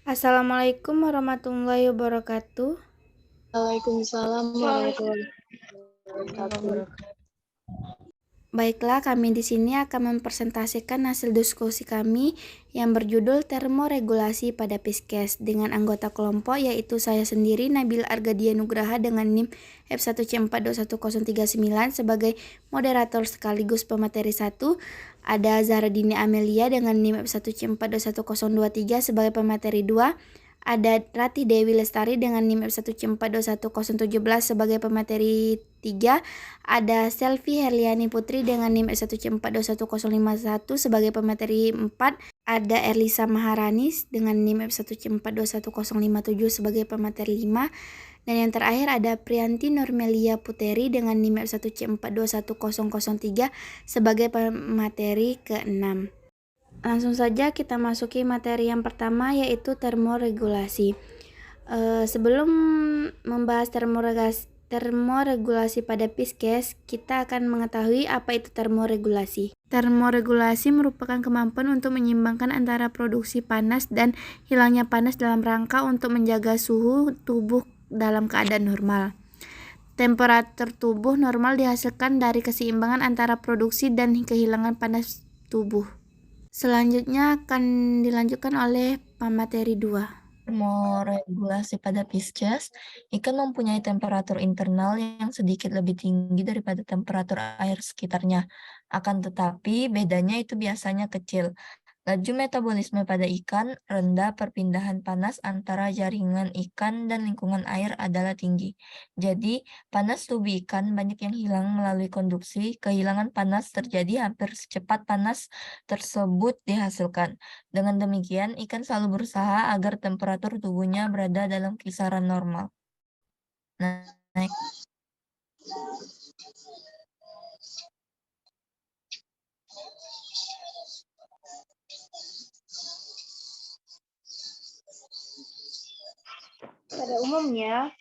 Assalamualaikum warahmatullahi wabarakatuh. Waalaikumsalam warahmatullahi wabarakatuh. Baiklah, kami di sini akan mempresentasikan hasil diskusi kami yang berjudul termoregulasi pada Piskes dengan anggota kelompok yaitu saya sendiri Nabil Argadia Nugraha dengan NIM F1C421039 sebagai moderator sekaligus pemateri 1. Ada Zahradini Amelia dengan NIM F1C421023 sebagai pemateri 2. Ada Rati Dewi Lestari dengan NIM F1C421017 sebagai pemateri 3. Ada Selvi Herliani Putri dengan NIM S1C421051 sebagai pemateri 4. Ada Erlisa Maharanis dengan NIM F1C421057 sebagai pemateri 5. Dan yang terakhir ada Priyanti Normelia Puteri dengan NIM F1C421003 sebagai pemateri ke-6. Langsung saja kita masuki materi yang pertama yaitu termoregulasi. Sebelum membahas termoregulasi pada Piskes, kita akan mengetahui apa itu termoregulasi. Termoregulasi merupakan kemampuan untuk menyeimbangkan antara produksi panas dan hilangnya panas dalam rangka untuk menjaga suhu tubuh dalam keadaan normal. Temperatur tubuh normal dihasilkan dari keseimbangan antara produksi dan kehilangan panas tubuh. Selanjutnya akan dilanjutkan oleh pemateri 2. Termoregulasi pada Pisces, ikan mempunyai temperatur internal yang sedikit lebih tinggi daripada temperatur air sekitarnya. Akan tetapi, bedanya itu biasanya kecil. Laju metabolisme pada ikan rendah, perpindahan panas antara jaringan ikan dan lingkungan air adalah tinggi. Jadi, panas tubuh ikan banyak yang hilang melalui konduksi. Kehilangan panas terjadi hampir secepat panas tersebut dihasilkan. Dengan demikian, ikan selalu berusaha agar temperatur tubuhnya berada dalam kisaran normal. Nah, Pada umumnya,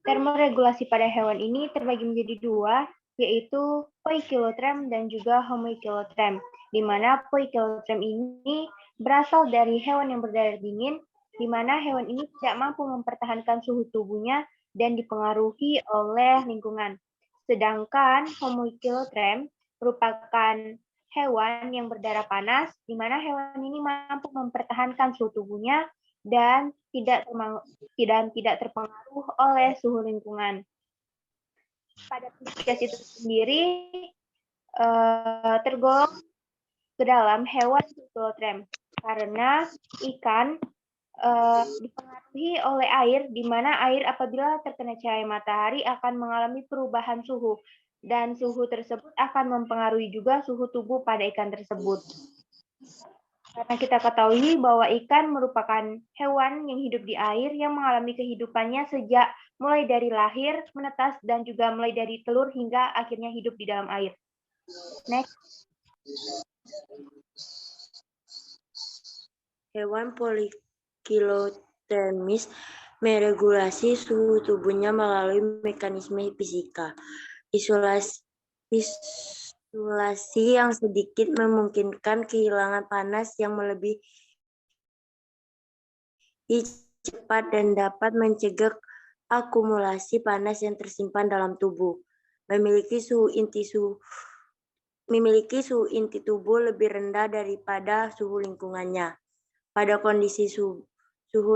termoregulasi pada hewan ini terbagi menjadi dua, yaitu poikilotrem dan juga homoikilotrem, di mana poikilotrem ini berasal dari hewan yang berdarah dingin, di mana hewan ini tidak mampu mempertahankan suhu tubuhnya dan dipengaruhi oleh lingkungan. Sedangkan homoikilotrem merupakan hewan yang berdarah panas, di mana hewan ini mampu mempertahankan suhu tubuhnya dan tidak terpengaruh oleh suhu lingkungan. Pada Pisces itu sendiri tergolong ke dalam hewan poikilotrem karena ikan dipengaruhi oleh air, di mana air apabila terkena cahaya matahari akan mengalami perubahan suhu dan suhu tersebut akan mempengaruhi juga suhu tubuh pada ikan tersebut. Karena kita ketahui bahwa ikan merupakan hewan yang hidup di air yang mengalami kehidupannya sejak mulai dari lahir, menetas, dan juga mulai dari telur hingga akhirnya hidup di dalam air. Next. Hewan polikilothermis meregulasi suhu tubuhnya melalui mekanisme fisika. Isolasi yang sedikit memungkinkan kehilangan panas yang melebihi cepat dan dapat mencegah akumulasi panas yang tersimpan dalam tubuh. Memiliki suhu inti tubuh lebih rendah daripada suhu lingkungannya. Pada kondisi suhu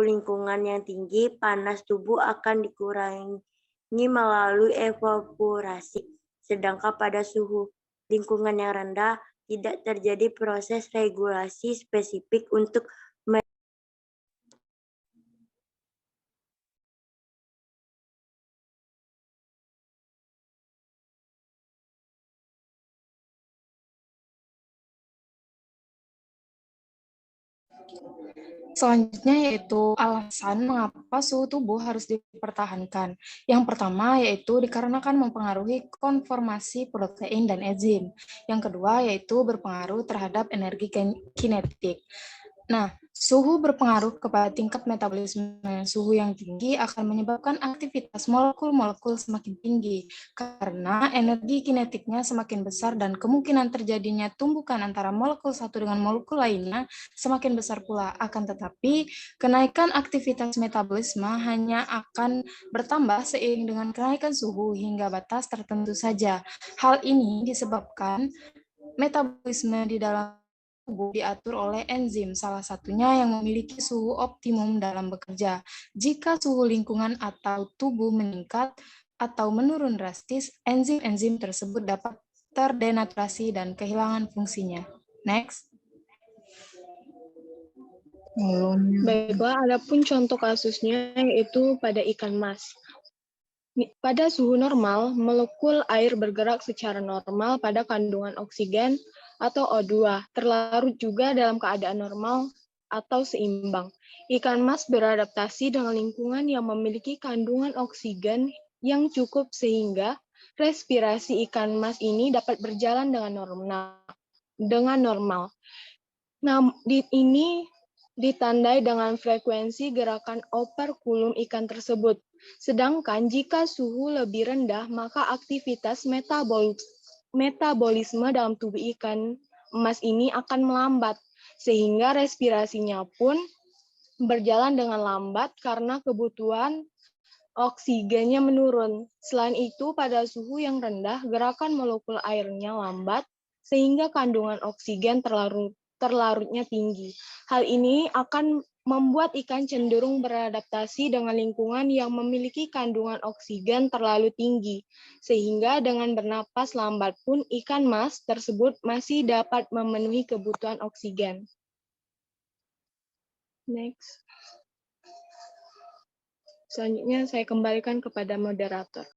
lingkungan yang tinggi, panas tubuh akan dikurangi melalui evaporasi. Sedangkan pada suhu lingkungan yang rendah, tidak terjadi proses regulasi spesifik untuk Selanjutnya yaitu alasan mengapa suhu tubuh harus dipertahankan. Yang pertama yaitu dikarenakan mempengaruhi konformasi protein dan enzim. Yang kedua yaitu berpengaruh terhadap energi kinetik. Nah, Suhu berpengaruh kepada tingkat metabolisme. Suhu yang tinggi akan menyebabkan aktivitas molekul-molekul semakin tinggi karena energi kinetiknya semakin besar dan kemungkinan terjadinya tumbukan antara molekul satu dengan molekul lainnya semakin besar pula. Akan tetapi, kenaikan aktivitas metabolisme hanya akan bertambah seiring dengan kenaikan suhu hingga batas tertentu saja. Hal ini disebabkan metabolisme di dalam tubuh diatur oleh enzim, salah satunya yang memiliki suhu optimum dalam bekerja. Jika suhu lingkungan atau tubuh meningkat atau menurun drastis, enzim-enzim tersebut dapat terdenaturasi dan kehilangan fungsinya. Next. Baiklah, adapun contoh kasusnya yaitu pada ikan mas. Pada suhu normal, molekul air bergerak secara normal pada kandungan oksigen atau O2, terlarut juga dalam keadaan normal atau seimbang. Ikan mas beradaptasi dengan lingkungan yang memiliki kandungan oksigen yang cukup sehingga respirasi ikan mas ini dapat berjalan dengan normal. Nah, ini ditandai dengan frekuensi gerakan operkulum ikan tersebut. Sedangkan jika suhu lebih rendah, maka aktivitas metabolisme dalam tubuh ikan emas ini akan melambat, sehingga respirasinya pun berjalan dengan lambat karena kebutuhan oksigennya menurun. Selain itu, pada suhu yang rendah, gerakan molekul airnya lambat, sehingga kandungan oksigen terlarutnya tinggi. Hal ini akan membuat ikan cenderung beradaptasi dengan lingkungan yang memiliki kandungan oksigen terlalu tinggi, sehingga dengan bernapas lambat pun ikan mas tersebut masih dapat memenuhi kebutuhan oksigen. Next. Selanjutnya saya kembalikan kepada moderator.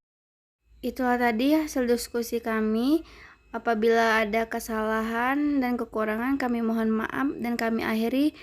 Itulah tadi hasil diskusi kami. Apabila ada kesalahan dan kekurangan, kami mohon maaf dan kami akhiri.